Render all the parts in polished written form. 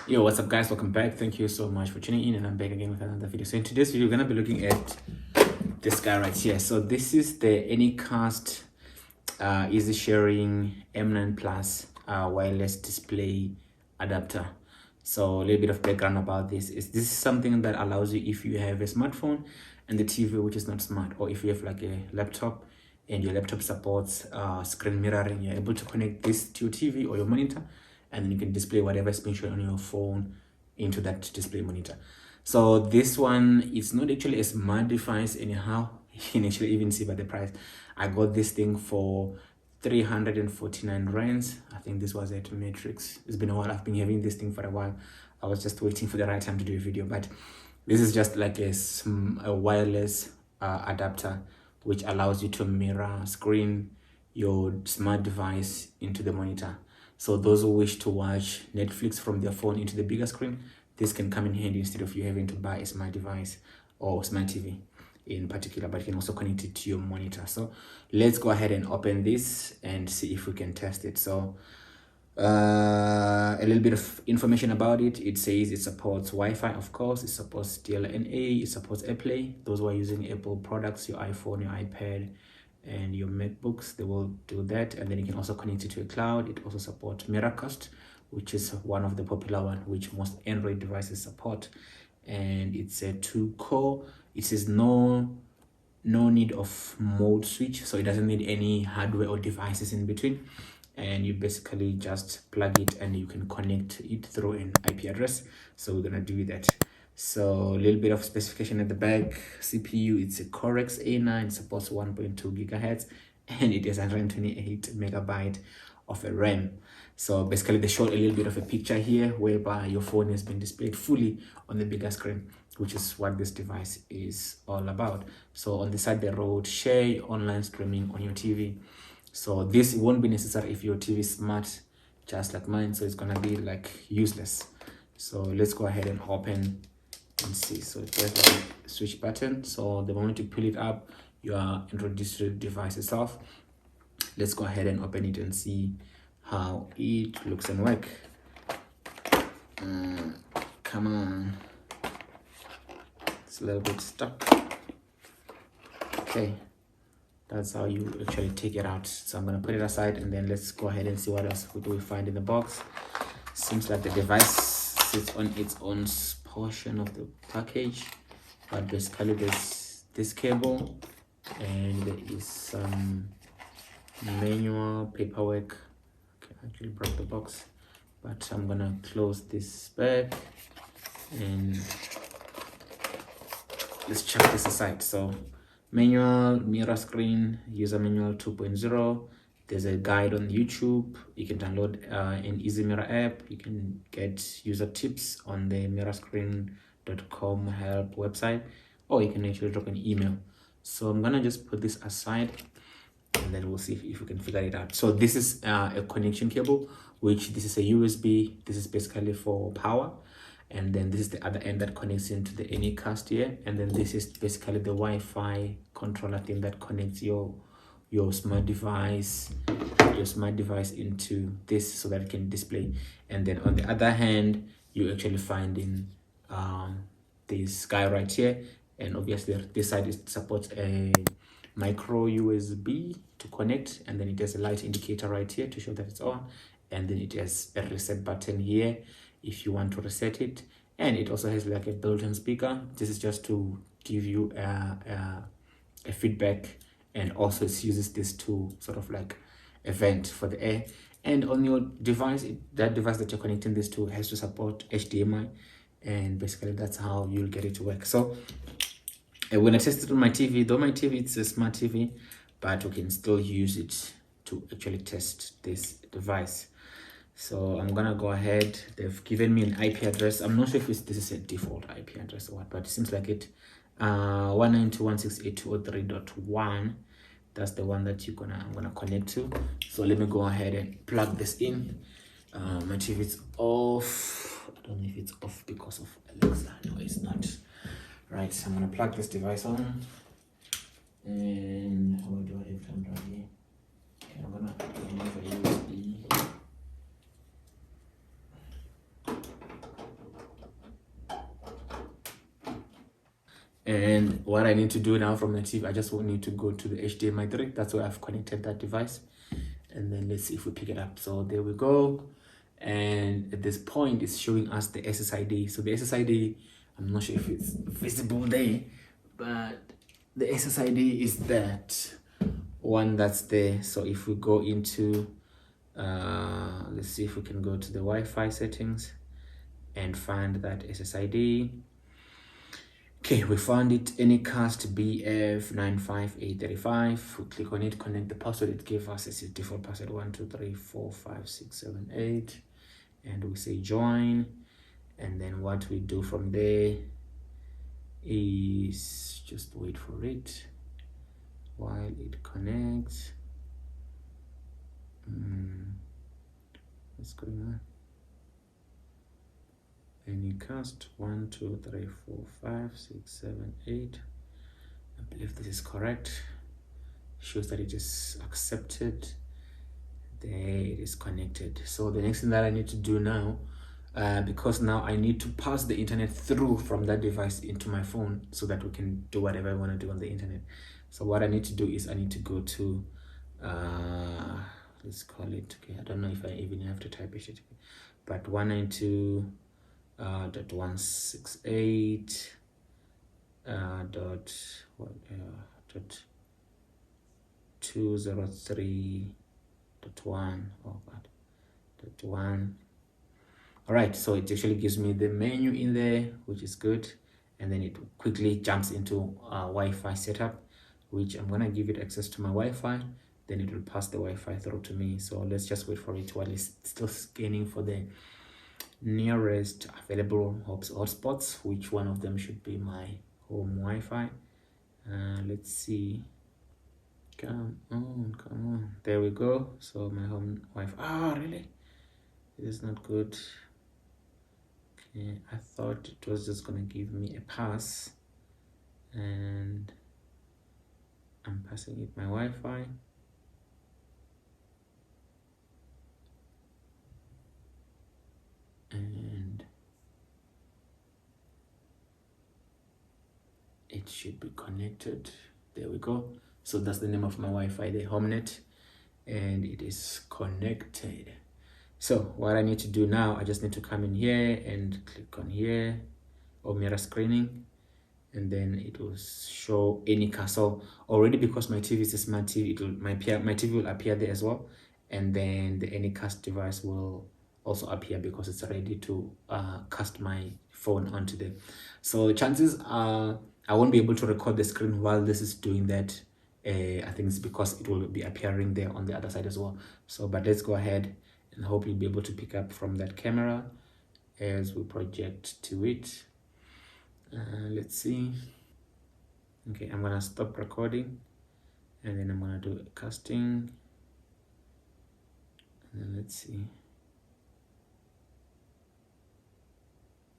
Yo, what's up guys, welcome back. Thank you so much for tuning in, and I'm back again with another video. So in today's video, we're gonna be looking at this guy right here. So this is the AnyCast easy sharing M9 Plus wireless display adapter. So a little bit of background about this is something that allows you, if you have a smartphone and the TV which is not smart, or if you have like a laptop and your laptop supports screen mirroring, you're able to connect this to your TV or your monitor, and then you can display whatever is being shown on your phone into that display monitor. So this one is not actually a smart device anyhow. You can actually even see by the price. I got this thing for 349 rands. I think this was at Matrix. It's been a while. I've been having this thing for a while. I was just waiting for the right time to do a video, but this is just like a wireless adapter which allows you to mirror screen your smart device into the monitor. So those who wish to watch Netflix from their phone into the bigger screen, this can come in handy instead of you having to buy a smart device or smart TV in particular, but you can also connect it to your monitor. So let's go ahead and open this and see if we can test it. So a little bit of information about it. It says it supports Wi-Fi, of course. It supports DLNA. It supports AirPlay. Those who are using Apple products, your iPhone, your iPad, and your MacBooks, they will do that. And then you can also connect it to a cloud. It also supports Miracast, which is one of the popular one which most Android devices support. And it's a 2-core. It says no need of mode switch, so it doesn't need any hardware or devices in between, and you basically just plug it and you can connect it through an IP address. So we're gonna do that. So a little bit of specification at the back. CPU, it's a Corex A9, supports 1.2 gigahertz, and it has 128 megabyte of a RAM. So basically they showed a little bit of a picture here whereby your phone has been displayed fully on the bigger screen, which is what this device is all about. So on the side they wrote share online streaming on your TV. So this won't be necessary if your TV is smart just like mine, so it's gonna be like useless. So let's go ahead and open and see. So there's the switch button. So the moment you pull it up, you are introduced to the device itself. Let's go ahead and open it and see how it looks and work. Come on, it's a little bit stuck. Okay, that's how you actually take it out. So I'm gonna put it aside, and then let's go ahead and see what else do we find in the box. Seems like the device sits on its own portion of the package, but basically there's this cable and there is some manual paperwork. Okay, I actually broke the box, but I'm gonna close this back and let's check this aside. So manual, mirror screen, user manual 2.0. There's a guide on YouTube. You can download an Easy Mirror app. You can get user tips on the mirrorscreen.com help website, or you can actually drop an email. So I'm gonna just put this aside, and then we'll see if we can figure it out. So this is a connection cable, which this is a USB. This is basically for power, and then this is the other end that connects into the AnyCast here, and then this is basically the Wi-Fi controller thing that connects your smart device into this so that it can display. And then on the other hand, you actually find in this guy right here, and obviously this side supports a micro USB to connect, and then it has a light indicator right here to show that it's on, and then it has a reset button here if you want to reset it, and it also has like a built-in speaker. This is just to give you a feedback, and also it uses this to sort of like a vent for the air. And on your device, that device that you're connecting this to has to support HDMI, and basically that's how you'll get it to work. So when I tested on my TV, though my TV it's a smart TV, but we can still use it to actually test this device. So I'm gonna go ahead. They've given me an IP address. I'm not sure if this is a default IP address or what, but it seems like it. 192.168.203.1. That's the one that I'm gonna connect to. So let me go ahead and plug this in. My TV is off. I don't know if it's off because of Alexa. No, it's not. Right, so I'm gonna plug this device on. And how do I have it right here? Okay, I'm gonna remove a USB. And what I need to do now from the TV, I just need to go to the HDMI 3. That's where I've connected that device. And then let's see if we pick it up. So there we go. And at this point, it's showing us the SSID. So the SSID, I'm not sure if it's visible there, but the SSID is that one that's there. So if we go into, let's see if we can go to the Wi-Fi settings and find that SSID. Okay, we found it, AnyCast BF95835. We click on it, connect the password. It gave us a default password 1234567 8, and we say join. And then what we do from there is just wait for it while it connects. What's going on? AnyCast 1 2 3 4 5 6 7 8. I believe this is correct. Shows that it is accepted. There it is connected. So the next thing that I need to do now, because now I need to pass the internet through from that device into my phone so that we can do whatever I want to do on the internet. So what I need to do is I need to go to let's call it, okay, I don't know if I even have to type it, but 192.168 dot 203.1. Oh god, .1. All right, so it actually gives me the menu in there, which is good, and then it quickly jumps into Wi-Fi setup, which I'm gonna give it access to my Wi-Fi. Then it will pass the Wi-Fi through to me. So let's just wait for it while it's still scanning for the nearest available hotspots, which one of them should be my home Wi-Fi. Let's see. Come on. There we go. So my home Wi-Fi. Really? It is not good. Okay, I thought it was just gonna give me a pass, and I'm passing it my Wi-Fi. And it should be connected. There we go. So that's the name of my Wi-Fi, the HomeNet, and it is connected. So what I need to do now, I just need to come in here and click on here, or mirror screening, and then it will show AnyCast. So already, because my TV is a smart TV, my TV will appear there as well, and then the AnyCast device will also appear because it's ready to cast my phone onto there. So the chances are I won't be able to record the screen while this is doing that. I think it's because it will be appearing there on the other side as well. So, but let's go ahead and hope you'll be able to pick up from that camera as we project to it. Let's see. Okay, I'm gonna stop recording, and then I'm gonna do casting, and then let's see.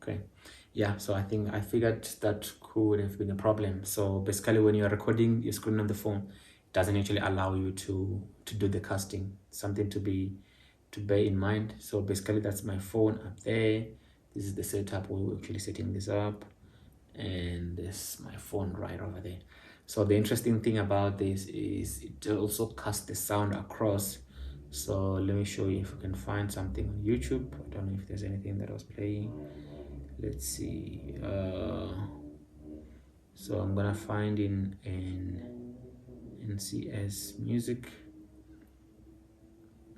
Okay, yeah, so I think I figured that could have been a problem. So basically, when you're recording your screen on the phone, it doesn't actually allow you to do the casting. Something to bear in mind. So basically, that's my phone up there. This is the setup where we're actually setting this up, and this is my phone right over there. So the interesting thing about this is it also casts the sound across. So let me show you if we can find something on YouTube. I don't know if there's anything that was playing. Let's see. So I'm gonna find in NCS music,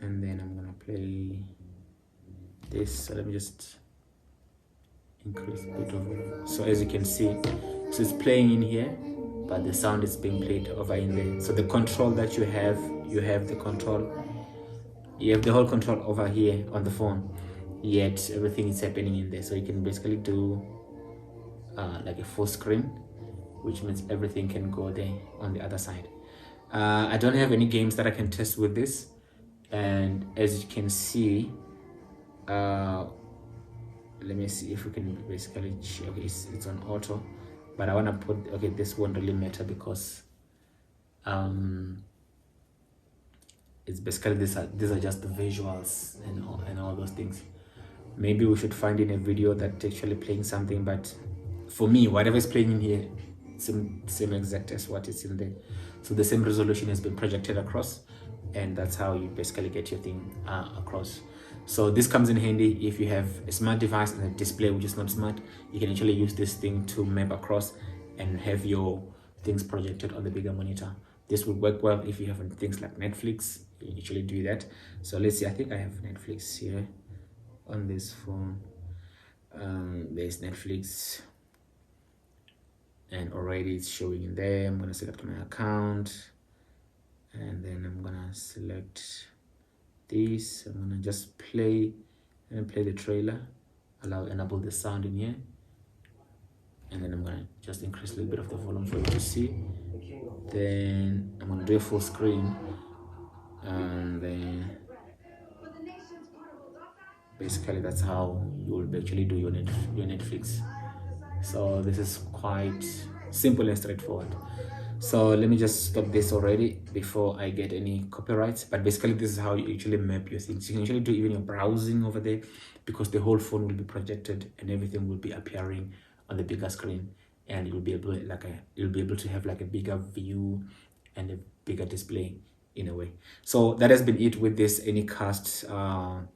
and then I'm gonna play this. So let me just increase a bit of it. So as you can see, so it's playing in here, but the sound is being played over in there. So the control that you have the control, you have the whole control over here on the phone, yet everything is happening in there. So you can basically do like a full screen, which means everything can go there on the other side. I don't have any games that I can test with this, and as you can see, let me see if we can basically check. Okay, it's on auto, but I want to put, okay, this won't really matter because it's basically these are just the visuals and all those things. Maybe we should find in a video that actually playing something, but for me, whatever is playing in here same exact as what is in there. So the same resolution has been projected across, and that's how you basically get your thing across. So this comes in handy if you have a smart device and a display which is not smart. You can actually use this thing to map across and have your things projected on the bigger monitor. This would work well if you have things like Netflix. You can actually do that. So let's see, I think I have Netflix here on this phone. There's Netflix, and already it's showing in there. I'm gonna select my account, and then I'm gonna select this. I'm gonna just play and play the trailer, enable the sound in here, and then I'm gonna just increase a little bit of the volume for you to see. Then I'm gonna do a full screen, and then basically that's how you will actually do your Netflix. So this is quite simple and straightforward. So let me just stop this already before I get any copyrights. But basically this is how you actually map your things. You can actually do even your browsing over there, because the whole phone will be projected and everything will be appearing on the bigger screen, and you'll be able to have like a bigger view and a bigger display in a way. So that has been it with this AnyCast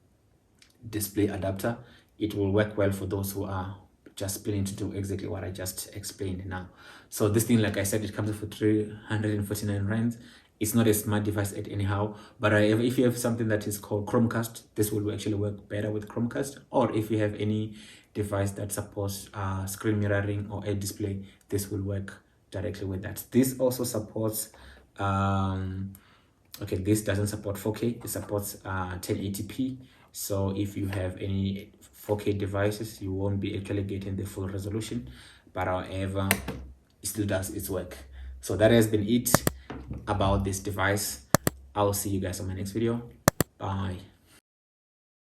display adapter. It will work well for those who are just planning to do exactly what I just explained now. So this thing, like I said, it comes for 349 rands. It's not a smart device at anyhow, but if you have something that is called Chromecast, this will actually work better with Chromecast. Or if you have any device that supports screen mirroring or a display, this will work directly with that. This also supports okay, this doesn't support 4K. It supports 1080p. So if you have any 4K devices, you won't be actually getting the full resolution, but however, it still does its work. So that has been it about this device. I'll see you guys on my next video. Bye.